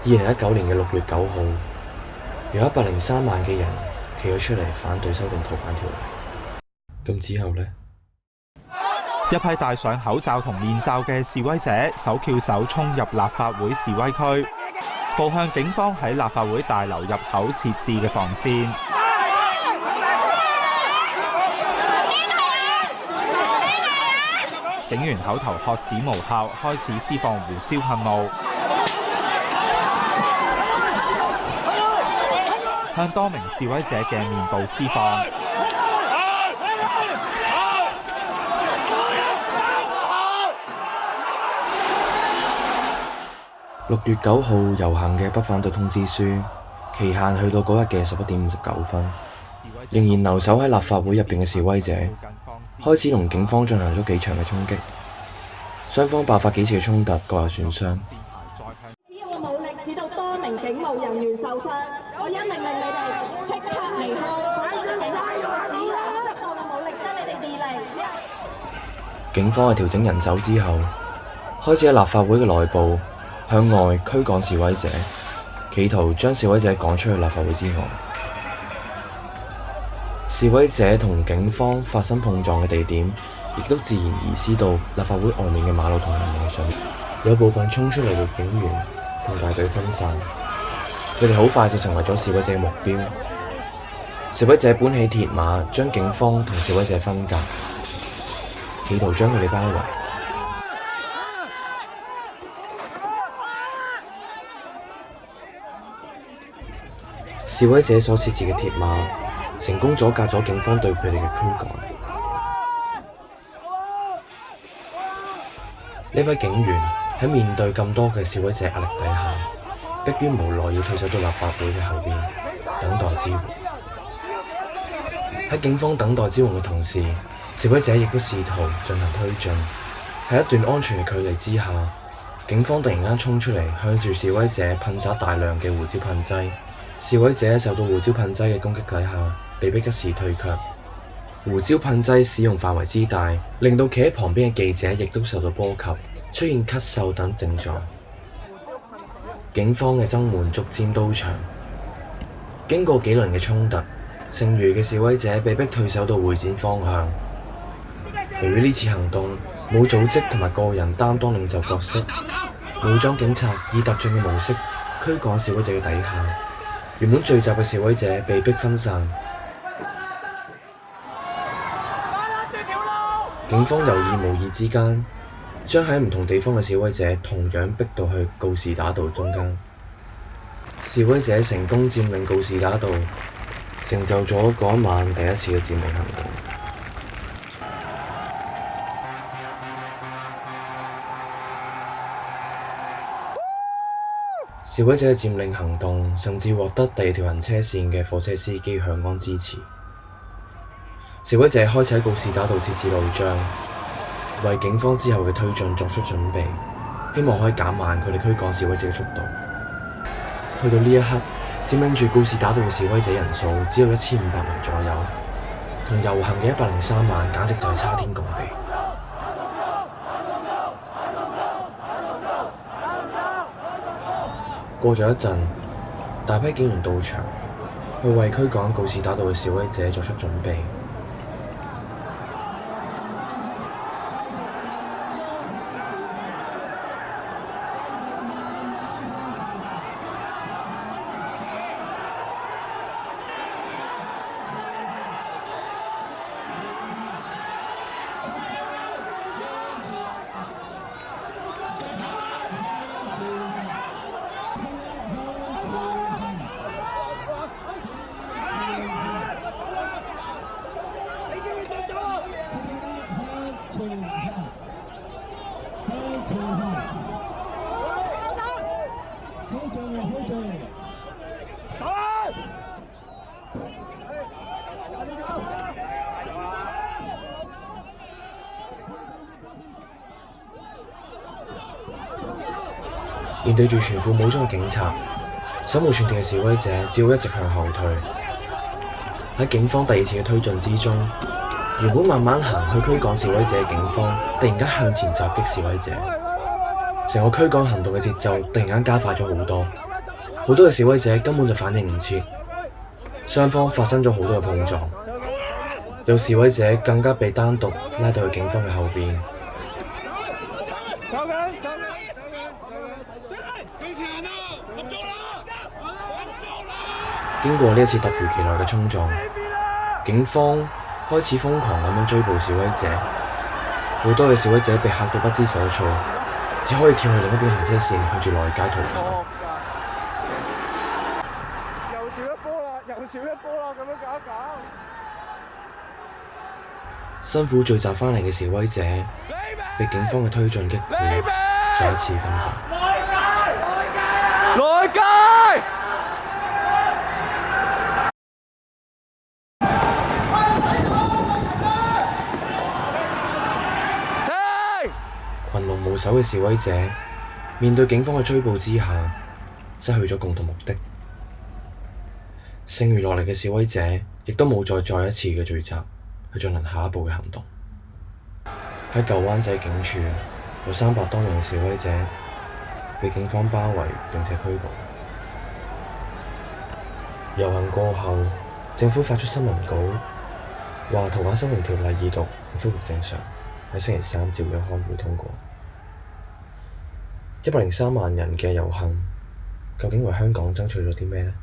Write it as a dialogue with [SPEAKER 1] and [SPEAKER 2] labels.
[SPEAKER 1] 2019年嘅6月9號，有103萬嘅人企咗出嚟反對修訂逃犯條例。咁之後呢？
[SPEAKER 2] 一批戴上口罩同面罩嘅示威者手翹手衝入立法會示威區，步向警方喺立法會大樓入口設置嘅防線。警員口頭喝止無效，開始施放胡椒噴霧，向多名示威者嘅面部施放。
[SPEAKER 1] 6月9號遊行嘅不反對通知書期限去到嗰日嘅11點59分，仍然留守喺立法會入邊嘅示威者開始同警方進行咗幾場嘅衝擊，雙方爆發幾次嘅衝突，各有損傷。
[SPEAKER 3] 使用嘅武力使到多名警務人員受傷，我一命令你哋即刻離開，否則你哋使用適當嘅武力將你哋移離。
[SPEAKER 1] 警方喺調整人手之後，開始喺立法會嘅內部向外驅趕示威者，企圖將示威者趕出去立法會之外。示威者同警方發生碰撞嘅地點，亦都自然移師到立法會外面嘅馬路同人路上。有部分衝出嚟嘅警員同大隊分散，佢哋好快就成為咗示威者嘅目標。示威者搬起鐵馬，將警方同示威者分隔，企圖將佢哋包圍。示威者所設置嘅鐵馬成功阻隔咗警方對佢哋嘅驅趕。呢批警員喺面對咁多嘅示威者壓力底下，迫於無奈要退守到立法會嘅後邊等待支援。喺警方等待支援嘅同時，示威者亦都試圖進行推進。喺一段安全嘅距離之下，警方突然間衝出嚟，向住示威者噴灑大量嘅胡椒噴劑。示威者受到胡椒噴劑嘅攻擊底下，被迫一時退卻。胡椒噴劑使用範圍之大，令到企喺旁邊嘅記者亦都受到波及，出現咳嗽等症狀。警方嘅增援逐漸到場，經過幾輪嘅衝突，剩餘嘅示威者被迫退守到會展方向。由於呢次行動冇組織同埋個人擔當領袖角色，武裝警察以特進嘅模式驅趕示威者嘅底下，原本聚集嘅示威者被迫分散。警方有意無意之間，將喺唔同地方嘅示威者同樣逼到去告士打道中間。示威者成功佔領告士打道，成就咗嗰一晚第一次嘅佔領行動。示威者嘅佔領行動甚至獲得第二條行車線嘅貨車司機響安支持。示威者開始喺告士打道設置路障，為警方之後嘅推進作出準備，希望可以減慢佢哋驅趕示威者嘅速度。去到呢一刻，佔領住告士打道嘅示威者人數只有1500名左右，同遊行嘅103萬簡直就係差天共地。過咗一陣，大批警員到場，去為驅趕告士打道嘅示威者作出準備。面對住全副武裝嘅警察，手無寸鐵嘅示威者只好一直向後退。喺警方第二次嘅推進之中，原本慢慢行去驅趕示威者嘅警方，突然間向前襲擊示威者，成個驅趕行動嘅節奏突然間加快咗好多。好多嘅示威者根本就反應唔切，雙方發生咗好多嘅碰撞，有示威者更加被單獨拉到去警方嘅後邊。經過呢一次突如其來嘅衝撞，警方開始瘋狂咁樣追捕示威者，好多嘅示威者被嚇到不知所措，只可以跳去另一邊行車線，向住內街逃跑。
[SPEAKER 4] 又少一波啦，又少一波啦，咁樣搞一搞。
[SPEAKER 1] 辛苦聚集返嚟嘅示威者，被警方嘅推進擊潰，再一次分散。
[SPEAKER 4] 內街！
[SPEAKER 1] 群龍無首嘅示威者，面對警方嘅追捕之下，失去咗共同目的。剩餘落嚟嘅示威者，亦都冇再一次嘅聚集，去進行下一步嘅行動。喺舊灣仔警署，有300多名示威者被警方包圍並且拘捕。遊行過後，政府發出新聞稿，話逃犯修訂條例2讀恢復正常，喺星期3照樣開會通過。103萬人嘅遊行，究竟為香港爭取咗啲咩呢？